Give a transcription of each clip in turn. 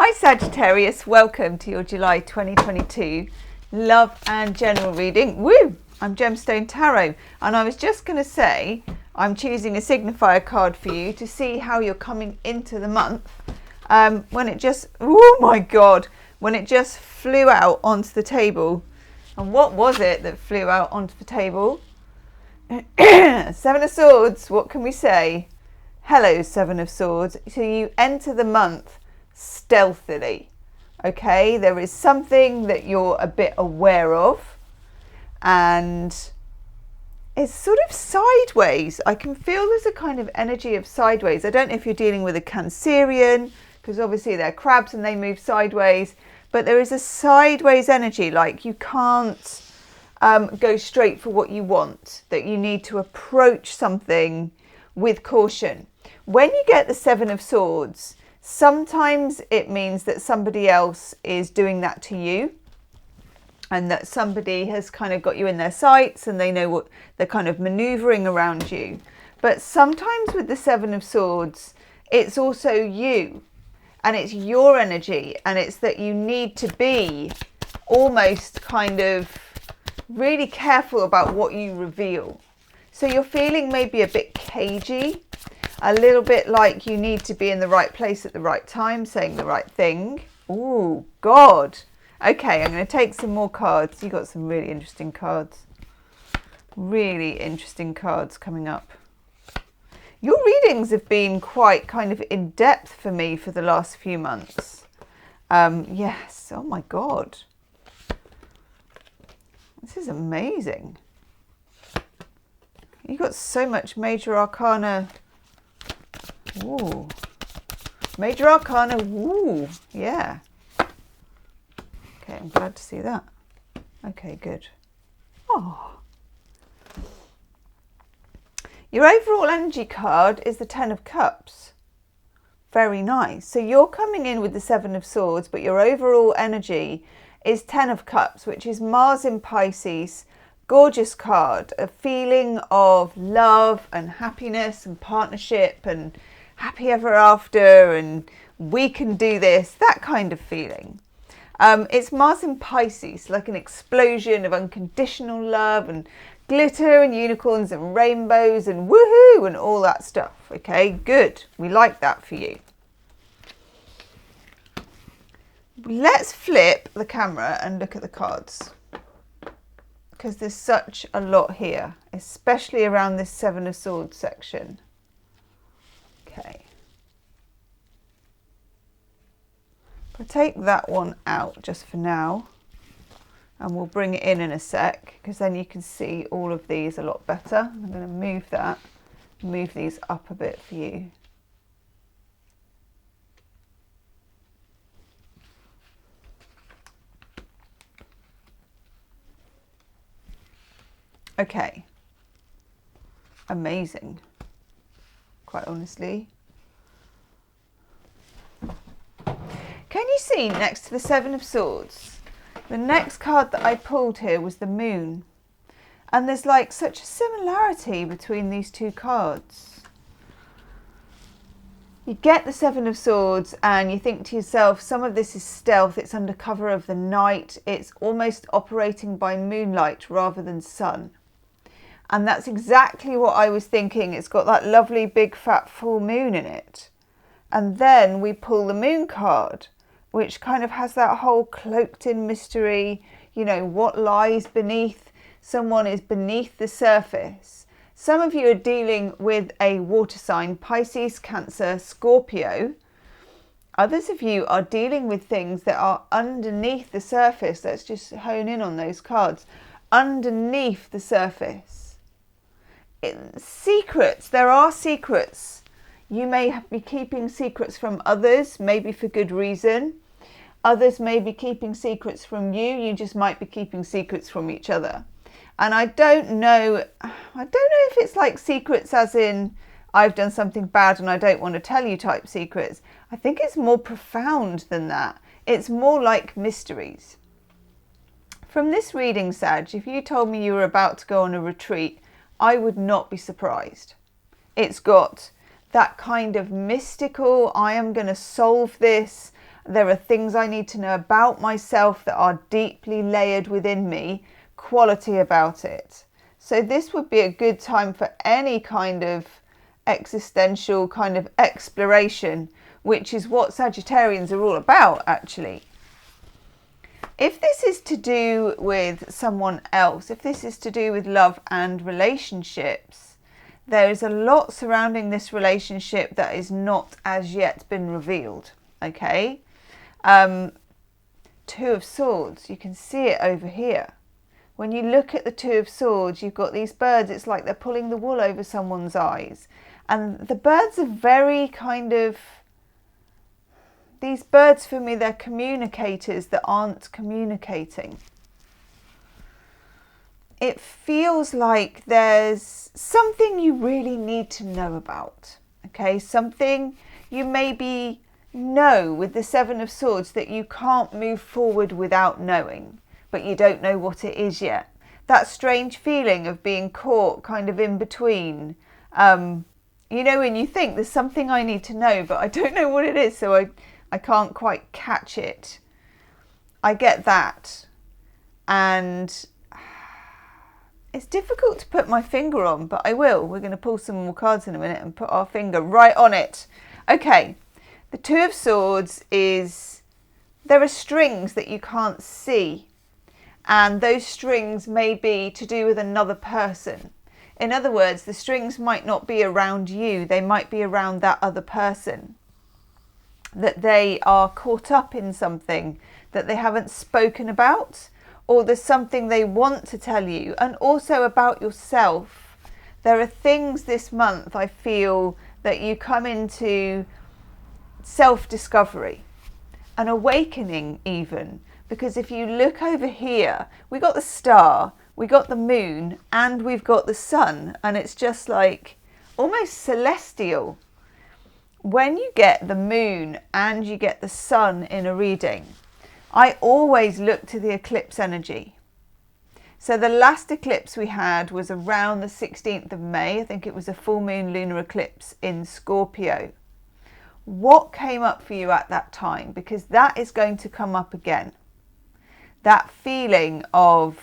Hi Sagittarius, welcome to your July 2022 love and general reading. Woo! I'm Gemstone Tarot, and I was just going to say I'm choosing a signifier card for you to see how you're coming into the month. When it just, oh my god, when it just flew out onto the table. And what was it that flew out onto the table? Seven of Swords. What can we say? Hello, Seven of Swords. So you enter the month stealthily. Okay, there is something that you're a bit aware of, and it's sort of sideways. I can feel there's a kind of energy of sideways. I don't know if you're dealing with a Cancerian, because obviously they're crabs and they move sideways, but there is a sideways energy, like you can't go straight for what you want, that you need to approach something with caution. When you get the Seven of Swords, sometimes it means that somebody else is doing that to you, and that somebody has kind of got you in their sights and they know what they're kind of maneuvering around you. But sometimes with the Seven of Swords, it's also you, and it's your energy, and it's that you need to be almost kind of really careful about what you reveal. So you're feeling maybe a bit cagey, a little bit like you need to be in the right place at the right time, saying the right thing. Oh, God. Okay, I'm going to take some more cards. You got some really interesting cards. Really interesting cards coming up. Your readings have been quite kind of in depth for me for the last few months. Yes. Oh, my God. This is amazing. You got so much Major Arcana. Ooh. Major Arcana. Ooh. Yeah. Okay, I'm glad to see that. Okay, good. Oh. Your overall energy card is the Ten of Cups. Very nice. So you're coming in with the Seven of Swords, but your overall energy is Ten of Cups, which is Mars in Pisces. Gorgeous card. A feeling of love and happiness and partnership and happy ever after, and we can do this, that kind of feeling. It's Mars in Pisces, like an explosion of unconditional love and glitter and unicorns and rainbows and woohoo and all that stuff. Okay, good. We like that for you. Let's flip the camera and look at the cards, because there's such a lot here, especially around this Seven of Swords section. Okay. I'll take that one out just for now, and we'll bring it in a sec, because then you can see all of these a lot better. I'm going to move these up a bit for you. Okay. Amazing. Quite honestly. Can you see next to the Seven of Swords? The next card that I pulled here was the Moon. And there's like such a similarity between these two cards. You get the Seven of Swords and you think to yourself, some of this is stealth, it's under cover of the night, it's almost operating by moonlight rather than sun. And that's exactly what I was thinking. It's got that lovely big fat full moon in it. And then we pull the Moon card, which kind of has that whole cloaked in mystery, you know, what lies beneath. Someone is beneath the surface. Some of you are dealing with a water sign, Pisces, Cancer, Scorpio. Others of you are dealing with things that are underneath the surface. Let's just hone in on those cards. Underneath the surface. Secrets. There are secrets. You may be keeping secrets from others, maybe for good reason. Others may be keeping secrets from you. You just might be keeping secrets from each other. And I don't know if it's like secrets as in I've done something bad and I don't want to tell you type secrets. I think it's more profound than that. It's more like mysteries. From this reading, Sag, if you told me you were about to go on a retreat, I would not be surprised. It's got that kind of mystical, I am going to solve this, There are things I need to know about myself that are deeply layered within me, quality about it. So this would be a good time for any kind of existential kind of exploration, which is what Sagittarians are all about, actually. If this is to do with someone else, if this is to do with love and relationships, there is a lot surrounding this relationship that is not as yet been revealed, okay? Two of Swords, you can see it over here. When you look at the Two of Swords, you've got these birds, it's like they're pulling the wool over someone's eyes. And the birds are very kind of, these birds for me, they're communicators that aren't communicating. It feels like there's something you really need to know about, okay? Something you maybe know with the Seven of Swords that you can't move forward without knowing, but you don't know what it is yet. That strange feeling of being caught kind of in between. You know, when you think there's something I need to know, but I don't know what it is, so I can't quite catch it. I get that. And it's difficult to put my finger on, but I will. We're going to pull some more cards in a minute and put our finger right on it. Okay, the Two of Swords is, there are strings that you can't see. And those strings may be to do with another person. In other words, the strings might not be around you. They might be around that other person. That they are caught up in something that they haven't spoken about, or there's something they want to tell you. And also about yourself. There are things this month I feel that you come into self-discovery, an awakening even. Because if you look over here, we got the star, we got the moon, and we've got the sun. And it's just like almost celestial. When you get the moon and you get the sun in a reading, I always look to the eclipse energy. So the last eclipse we had was around the 16th of May. I think it was a full moon lunar eclipse in Scorpio. What came up for you at that time? Because that is going to come up again. That feeling of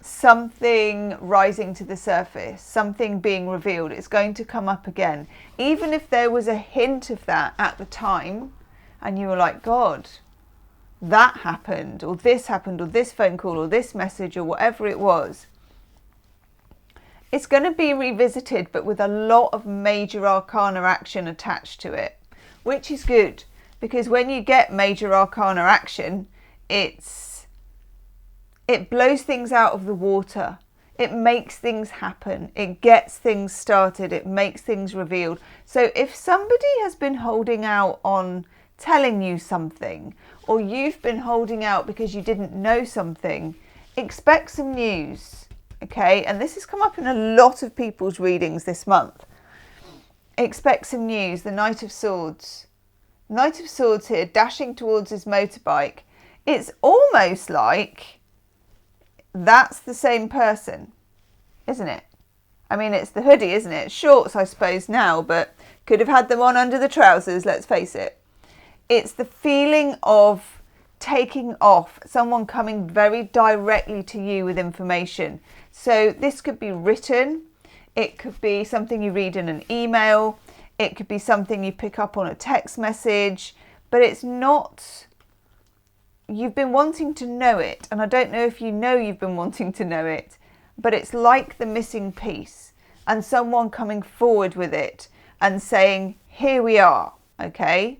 something rising to the surface, something being revealed, it's going to come up again. Even if there was a hint of that at the time and you were like, God, that happened, or this phone call, or this message, or whatever it was, it's going to be revisited, but with a lot of major arcana action attached to it, which is good, because when you get major arcana action, it blows things out of the water. It makes things happen. It gets things started. It makes things revealed. So if somebody has been holding out on telling you something, or you've been holding out because you didn't know something, expect some news, okay? And this has come up in a lot of people's readings this month. Expect some news. The Knight of Swords. Knight of Swords here, dashing towards his motorbike. It's almost like that's the same person, isn't it? I mean, it's the hoodie, isn't it? Shorts, I suppose, now, but could have had them on under the trousers, let's face it. It's the feeling of taking off, someone coming very directly to you with information. So this could be written, it could be something you read in an email, it could be something you pick up on a text message, but it's not... You've been wanting to know it, and I don't know if you know you've been wanting to know it, but it's like the missing piece, and someone coming forward with it and saying, here we are, okay?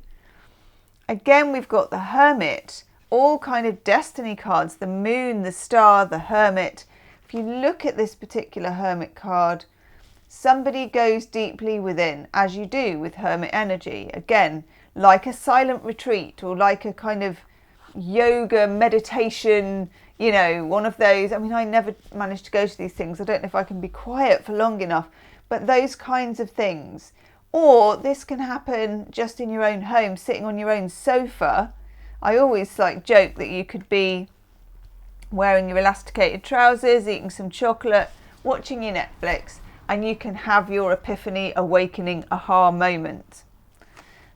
Again, we've got the Hermit, all kind of destiny cards, the moon, the star, the Hermit. If you look at this particular Hermit card, somebody goes deeply within, as you do with Hermit energy. Again, like a silent retreat, or like a kind of yoga meditation, you know, one of those. I mean, I never managed to go to these things. I don't know if I can be quiet for long enough, but those kinds of things. Or this can happen just in your own home, sitting on your own sofa. I always joke that you could be wearing your elasticated trousers, eating some chocolate, watching your Netflix, and you can have your epiphany, awakening, aha moment.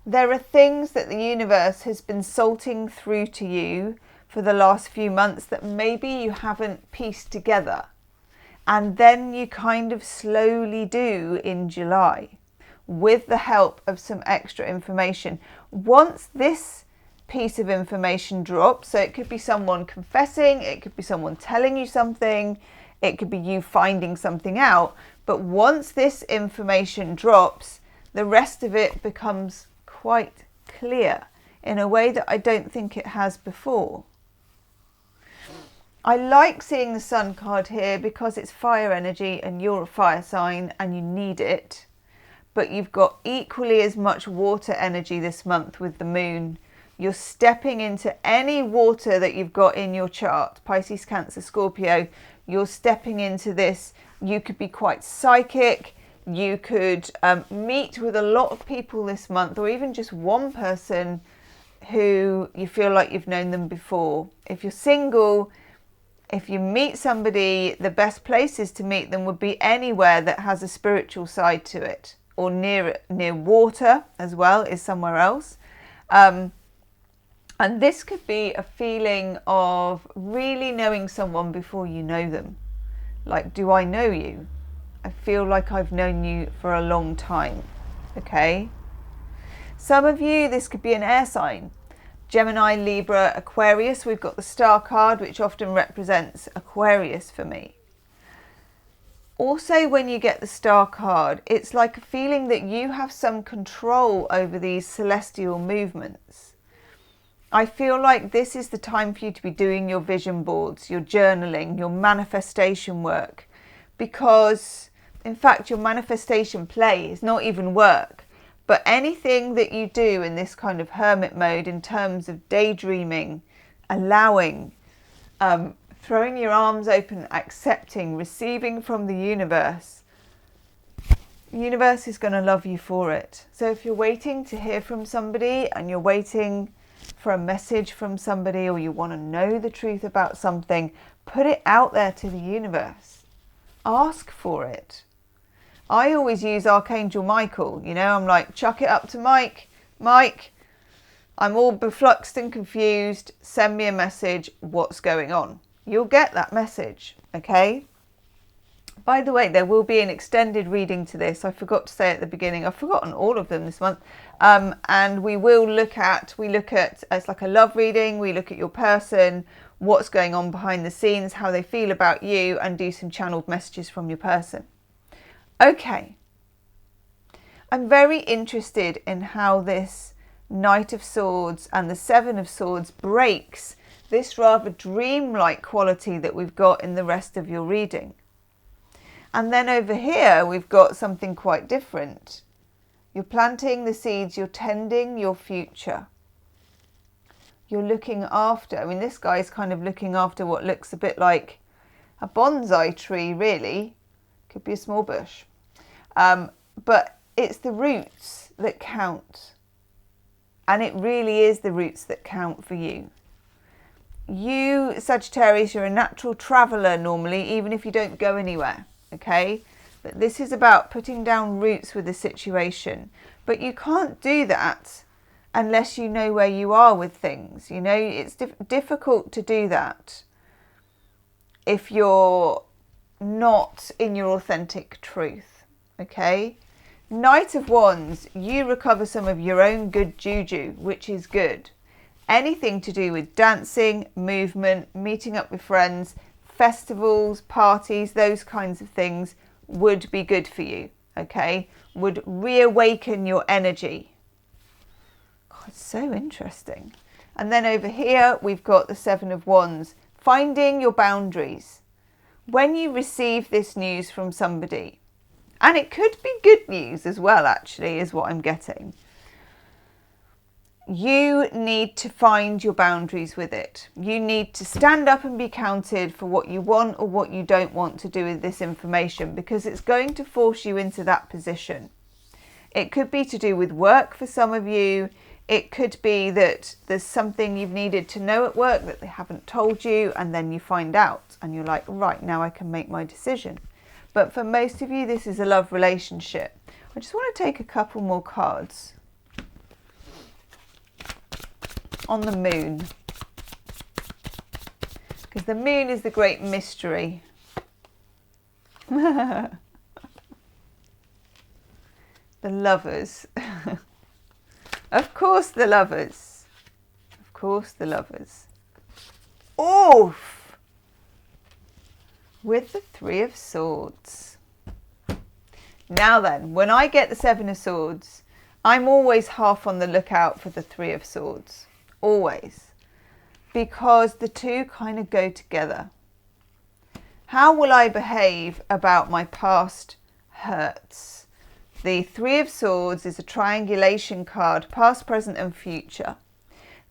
There are things that the universe has been salting through to you for the last few months that maybe you haven't pieced together. And then you kind of slowly do in July with the help of some extra information. Once this piece of information drops, so it could be someone confessing, it could be someone telling you something, it could be you finding something out, but once this information drops, the rest of it becomes quite clear in a way that I don't think it has before. I like seeing the Sun card here because it's fire energy and you're a fire sign and you need it. But you've got equally as much water energy this month with the moon. You're stepping into any water that you've got in your chart, Pisces, Cancer, Scorpio. You're stepping into this. You could be quite psychic. You could meet with a lot of people this month, or even just one person who you feel like you've known them before. If you're single, if you meet somebody, the best places to meet them would be anywhere that has a spiritual side to it, or near water as well is somewhere else. And this could be a feeling of really knowing someone before you know them. Like, do I know you? I feel like I've known you for a long time. Okay. Some of you, this could be an air sign. Gemini, Libra, Aquarius. We've got the Star card, which often represents Aquarius for me. Also, when you get the Star card, it's like a feeling that you have some control over these celestial movements. I feel like this is the time for you to be doing your vision boards, your journaling, your manifestation work. Because, in fact, your manifestation play is not even work. But anything that you do in this kind of hermit mode in terms of daydreaming, allowing, throwing your arms open, accepting, receiving from the universe is going to love you for it. So if you're waiting to hear from somebody and you're waiting for a message from somebody, or you want to know the truth about something, put it out there to the universe. Ask for it. I always use Archangel Michael, I'm like, chuck it up to Mike, I'm all befluxed and confused, send me a message, what's going on? You'll get that message, okay? By the way, there will be an extended reading to this. I forgot to say at the beginning, I've forgotten all of them this month. And we look at, it's like a love reading, we look at your person, what's going on behind the scenes, how they feel about you, and do some channeled messages from your person. Okay, I'm very interested in how this Knight of Swords and the Seven of Swords breaks this rather dreamlike quality that we've got in the rest of your reading. And then over here, we've got something quite different. You're planting the seeds, you're tending your future. You're looking after, this guy's kind of looking after what looks a bit like a bonsai tree, really. Could be a small bush. But it's the roots that count. And it really is the roots that count for you. You, Sagittarius, you're a natural traveller normally, even if you don't go anywhere, okay? But this is about putting down roots with a situation. But you can't do that unless you know where you are with things. It's difficult to do that if you're not in your authentic truth, okay? Knight of Wands, you recover some of your own good juju, which is good. Anything to do with dancing, movement, meeting up with friends, festivals, parties, those kinds of things would be good for you, okay? Would reawaken your energy. God, it's so interesting. And then over here, we've got the Seven of Wands, finding your boundaries. When you receive this news from somebody, and it could be good news as well, actually, is what I'm getting. You need to find your boundaries with it. You need to stand up and be counted for what you want or what you don't want to do with this information, because it's going to force you into that position. It could be to do with work for some of you. It could be that there's something you've needed to know at work that they haven't told you, and then you find out and you're like, right, now I can make my decision. But for most of you, this is a love relationship. I just want to take a couple more cards. on the moon. Because the moon is the great mystery. The Lovers. Of course the Lovers. Of course the Lovers. Oof! With the Three of Swords. Now then, when I get the Seven of Swords, I'm always half on the lookout for the Three of Swords. Always. Because the two kind of go together. How will I behave about my past hurts? The Three of Swords is a triangulation card, past, present and future.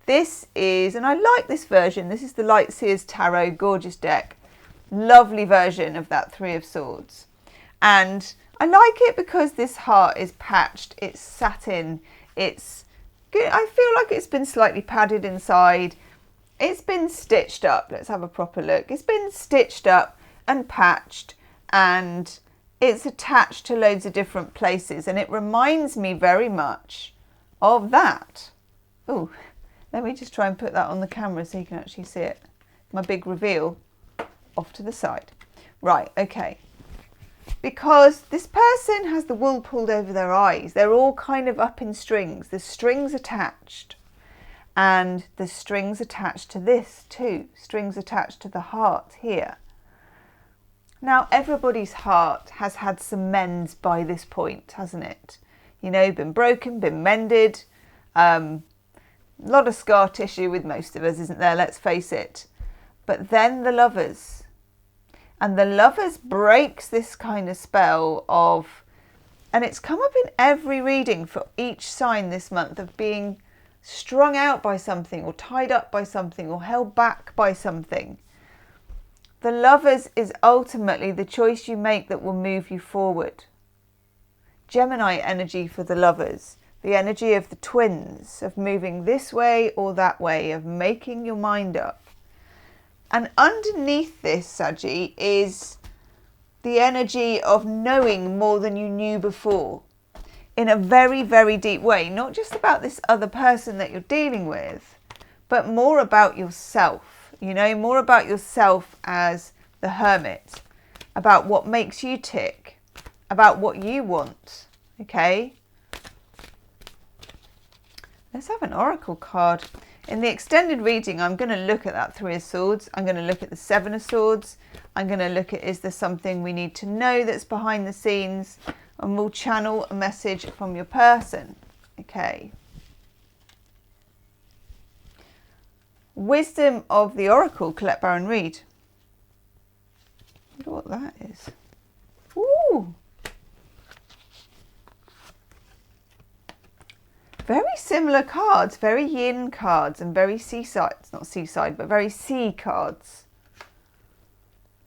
This is, and I like this version, this is the Lightseers Tarot, gorgeous deck. Lovely version of that Three of Swords. And I like it because this heart is patched, it's satin, it's good. I feel like it's been slightly padded inside. It's been stitched up. Let's have a proper look. It's been stitched up and patched, and it's attached to loads of different places, and it reminds me very much of that. Oh, let me just try and put that on the camera so you can actually see it. My big reveal off to the side. Right, okay. Because this person has the wool pulled over their eyes. They're all kind of up in strings. The strings attached. And the strings attached to this too. Strings attached to the heart here. Now, everybody's heart has had some mends by this point, hasn't it? You know, been broken, been mended. A lot of scar tissue with most of us, isn't there? Let's face it. But then the Lovers. And the Lovers breaks this kind of spell of, and it's come up in every reading for each sign this month, of being strung out by something or tied up by something or held back by something. The Lovers is ultimately the choice you make that will move you forward. Gemini energy for the Lovers. The energy of the twins, of moving this way or that way, of making your mind up. And underneath this, Saggy, is the energy of knowing more than you knew before. In a very, very deep way. Not just about this other person that you're dealing with, but more about yourself. You know, more about yourself as the Hermit. About what makes you tick. About what you want. Okay? Let's have an oracle card. In the extended reading, I'm going to look at that Three of Swords. I'm going to look at the Seven of Swords. I'm going to look at, is there something we need to know that's behind the scenes? And we'll channel a message from your person. Okay. Wisdom of the Oracle, Colette Baron Reid. I wonder what that is. Ooh. Very similar cards, very yin cards and very seaside, it's not seaside, but very sea cards.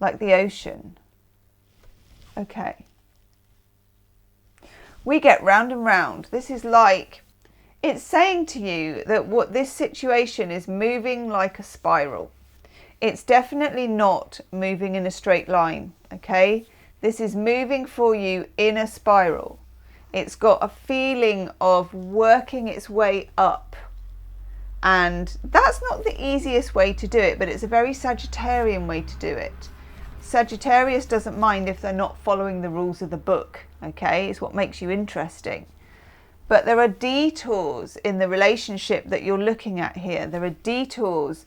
Like the ocean. Okay. We get round and round. This is like, it's saying to you that what this situation is moving like a spiral. It's definitely not moving in a straight line, okay? This is moving for you in a spiral. It's got a feeling of working its way up. And that's not the easiest way to do it, but it's a very Sagittarian way to do it. Sagittarius doesn't mind if they're not following the rules of the book, okay? It's what makes you interesting. But there are detours in the relationship that you're looking at here. There are detours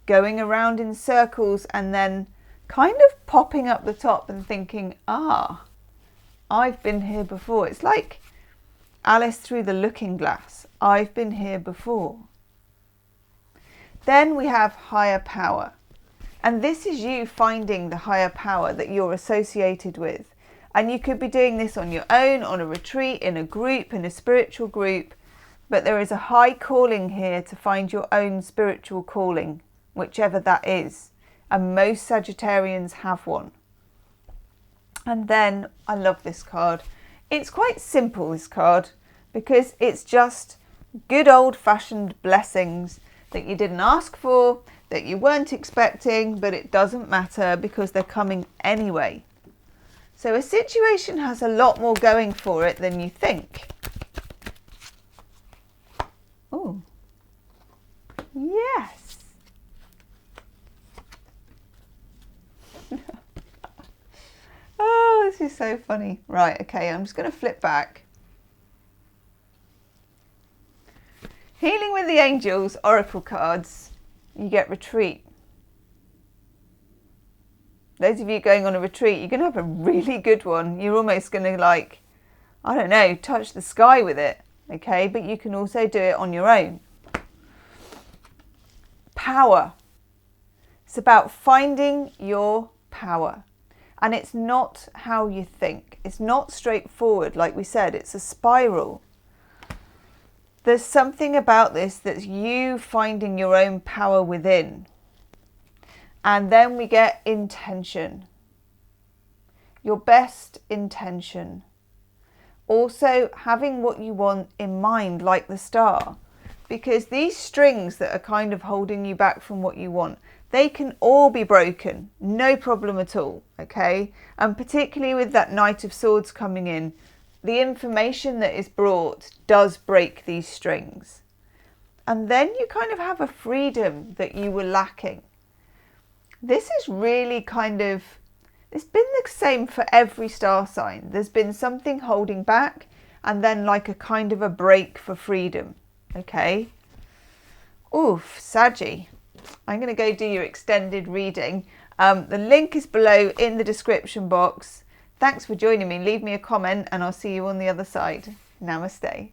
going around in circles and then kind of popping up the top and thinking, ah, I've been here before. It's like Alice through the looking glass. I've been here before. Then we have higher power. And this is you finding the higher power that you're associated with. And you could be doing this on your own, on a retreat, in a group, in a spiritual group. But there is a high calling here to find your own spiritual calling, whichever that is. And most Sagittarians have one. And then, I love this card. It's quite simple, this card, because it's just good old-fashioned blessings that you didn't ask for, that you weren't expecting, but it doesn't matter because they're coming anyway. So a situation has a lot more going for it than you think. Oh, Yes. Oh, this is so funny. Right, okay, I'm just going to flip back. Healing with the Angels, Oracle cards, you get retreat. Those of you going on a retreat, you're going to have a really good one. You're almost going to, like, I don't know, touch the sky with it, okay? But you can also do it on your own. Power. It's about finding your power. And it's not how you think. It's not straightforward, like we said. It's a spiral. There's something about this that's you finding your own power within. And then we get intention. Your best intention. Also having what you want in mind, like the star. Because these strings that are kind of holding you back from what you want, they can all be broken. No problem at all, okay? And particularly with that Knight of Swords coming in, the information that is brought does break these strings. And then you kind of have a freedom that you were lacking. This is really kind of, it's been the same for every star sign. There's been something holding back and then like a kind of a break for freedom. Okay. Oof, Saggy. I'm going to go do your extended reading. The link is below in the description box. Thanks for joining me. Leave me a comment and I'll see you on the other side. Namaste.